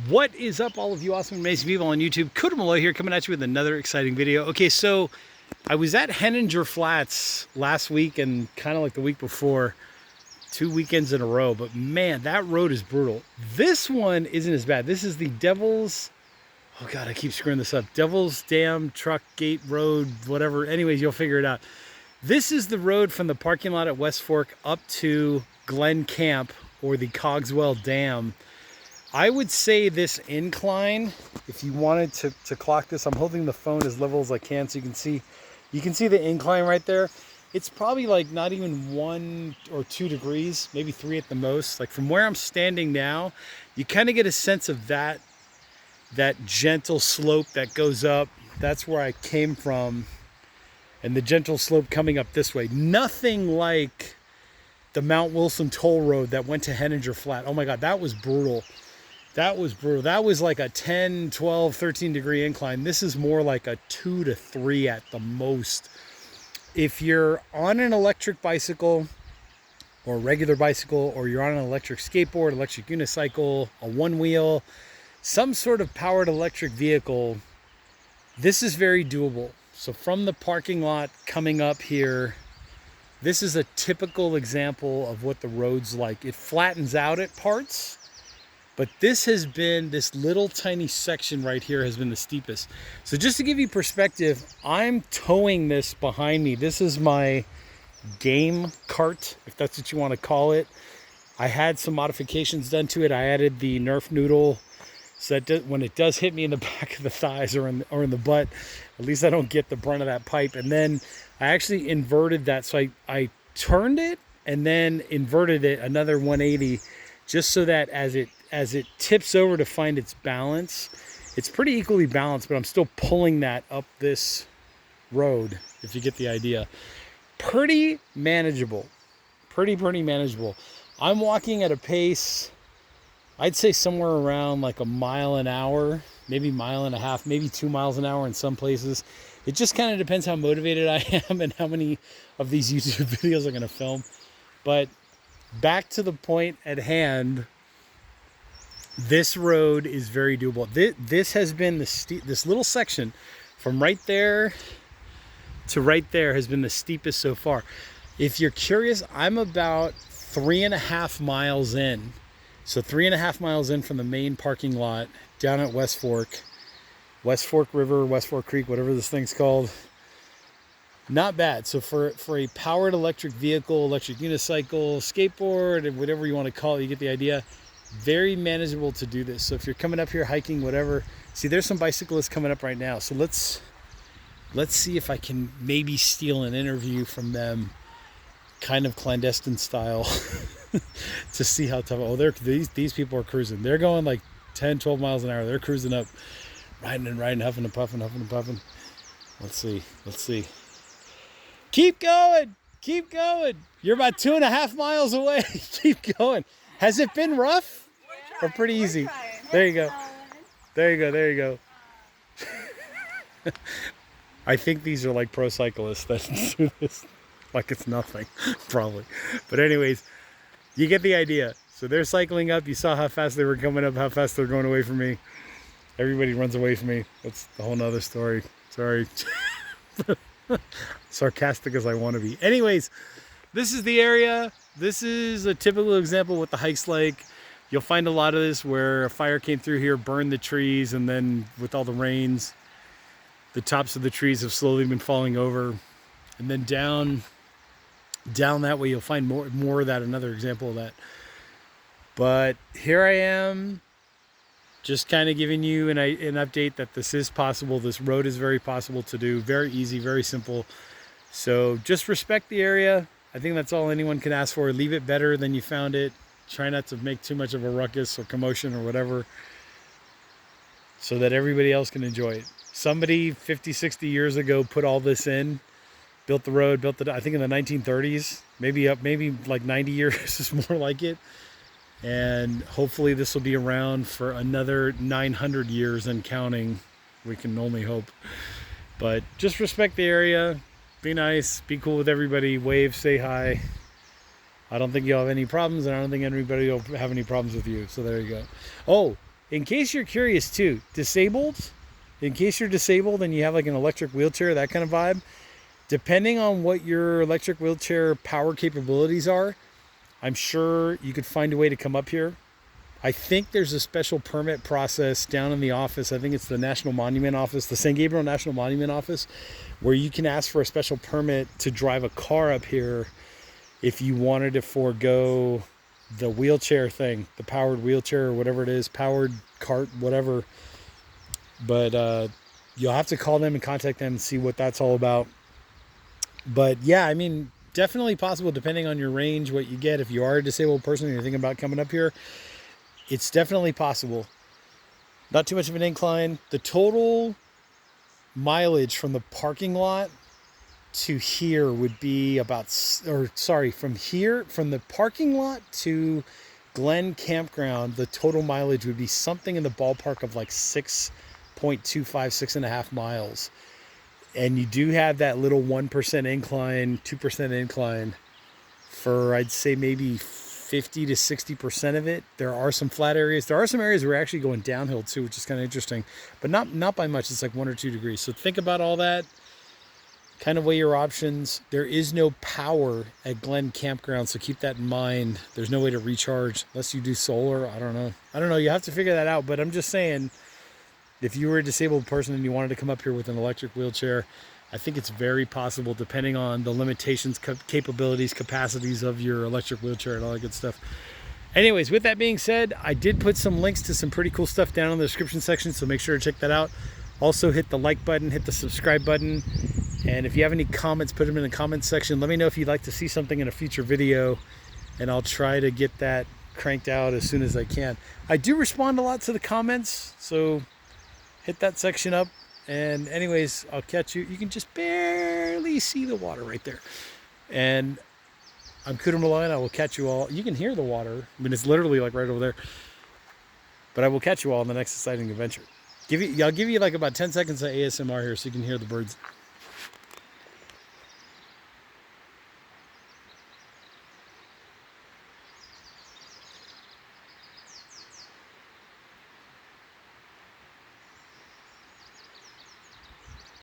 What is up, all of you awesome, amazing people on YouTube? Kodamalo here, coming at you with another exciting video. Okay, so I was at Henninger Flats last week and kind of like the week before, 2 weekends in a row, but man, that road is brutal. This one isn't as bad. This is the Devil's, oh God, I keep screwing this up. Devil's Dam Truck Gate Road, whatever. Anyways, you'll figure it out. This is the road from the parking lot at West Fork up to Glen Camp or the Cogswell Dam. I would say this incline, if you wanted to clock this, I'm holding the phone as level as I can so you can see the incline right there. It's probably like not even 1 or 2 degrees, maybe 3 at the most. Like from where I'm standing now, you kind of get a sense of that gentle slope that goes up. That's where I came from, and the gentle slope coming up this way. Nothing like the Mount Wilson toll road that went to Henninger Flat. Oh my God, that was brutal. That was brutal. That was like a 10, 12, 13 degree incline. This is more like a 2 to 3 at the most. If you're on an electric bicycle or a regular bicycle, or you're on an electric skateboard, electric unicycle, a one wheel, some sort of powered electric vehicle, this is very doable. So from the parking lot coming up here, this is a typical example of what the road's like. It flattens out at parts, but this little tiny section right here has been the steepest. So just to give you perspective, I'm towing this behind me. This is my game cart, if that's what you want to call it. I had some modifications done to it. I added the Nerf noodle so that when it does hit me in the back of the thighs or in the butt, at least I don't get the brunt of that pipe. And then I actually inverted that. So I turned it and then inverted it another 180, just so that as it tips over to find its balance, it's pretty equally balanced, but I'm still pulling that up this road, if you get the idea. Pretty manageable. Pretty manageable. I'm walking at a pace, I'd say somewhere around like a mile an hour, maybe mile and a half, maybe 2 miles an hour in some places. It just kind of depends how motivated I am and how many of these YouTube videos I'm going to film. But back to the point at hand, this road is very doable. This has been this little section from right there to right there has been the steepest so far. If you're curious, I'm about 3.5 miles in. So 3.5 miles in from the main parking lot down at West Fork River, West Fork Creek, whatever this thing's called. Not bad. So for a powered electric vehicle, electric unicycle, skateboard, whatever you want to call it, you get the idea. Very manageable to do this. So if you're coming up here hiking, whatever, see, there's some bicyclists coming up right now. So let's see if I can maybe steal an interview from them, kind of clandestine style, to see how tough. Oh, these people are cruising. They're going like 10, 12 miles an hour. They're cruising up, riding, huffing and puffing. Let's see. Keep going. You're about 2.5 miles away. Keep going. Has it been rough or pretty easy? There you go. I think these are like pro cyclists that do this like it's nothing, probably. But anyways, you get the idea. So they're cycling up. You saw how fast they were coming up, how fast they're going away from me. Everybody runs away from me. That's a whole nother story. Sorry. Sarcastic as I want to be. Anyways, this is the area. This is a typical example what the hike's like. You'll find a lot of this where a fire came through here, burned the trees, and then with all the rains, the tops of the trees have slowly been falling over. And then down that way, you'll find more of that, another example of that. But here I am, just kind of giving you an update that this is possible. This road is very possible to do. Very easy, very simple. So just respect the area. I think that's all anyone can ask for. Leave it better than you found it. Try not to make too much of a ruckus or commotion or whatever, so that everybody else can enjoy it. Somebody 50, 60 years ago put all this in, built the road, I think in the 1930s, maybe like 90 years is more like it. And hopefully this will be around for another 900 years and counting. We can only hope. But just respect the area. Be nice. Be cool with everybody. Wave. Say hi. I don't think you'll have any problems, and I don't think anybody will have any problems with you. So there you go. Oh, in case you're curious too, in case you're disabled and you have like an electric wheelchair, that kind of vibe, depending on what your electric wheelchair power capabilities are, I'm sure you could find a way to come up here. I think there's a special permit process down in the office. I think it's the National Monument Office, the San Gabriel National Monument Office, where you can ask for a special permit to drive a car up here if you wanted to forego the wheelchair thing, the powered wheelchair or whatever it is, powered cart, whatever. But you'll have to call them and contact them and see what that's all about. But yeah, I mean, definitely possible depending on your range, what you get. If you are a disabled person and you're thinking about coming up here, it's definitely possible. Not too much of an incline. The total mileage from the parking lot to here would be about, from the parking lot to Glen Campground, the total mileage would be something in the ballpark of like 6.25, 6.5 miles. And you do have that little 1% incline, 2% incline for, I'd say, maybe 50 to 60% of it. There are some flat areas. There are some areas where we're actually going downhill too, which is kind of interesting, but not by much. It's like 1 or 2 degrees. So think about all that, kind of weigh your options. There is no power at Glen Campground, so keep that in mind. There's no way to recharge unless you do solar. I don't know. You have to figure that out, but I'm just saying, if you were a disabled person and you wanted to come up here with an electric wheelchair, I think it's very possible, depending on the limitations, capabilities, capacities of your electric wheelchair and all that good stuff. Anyways, with that being said, I did put some links to some pretty cool stuff down in the description section, so make sure to check that out. Also, hit the like button, hit the subscribe button, and if you have any comments, put them in the comments section. Let me know if you'd like to see something in a future video, and I'll try to get that cranked out as soon as I can. I do respond a lot to the comments, so hit that section up. And anyways, I'll catch you. You can just barely see the water right there. And I'm Cooter Malloy, and I will catch you all. You can hear the water. I mean, it's literally like right over there. But I will catch you all in the next exciting adventure. I'll give you like about 10 seconds of ASMR here so you can hear the birds.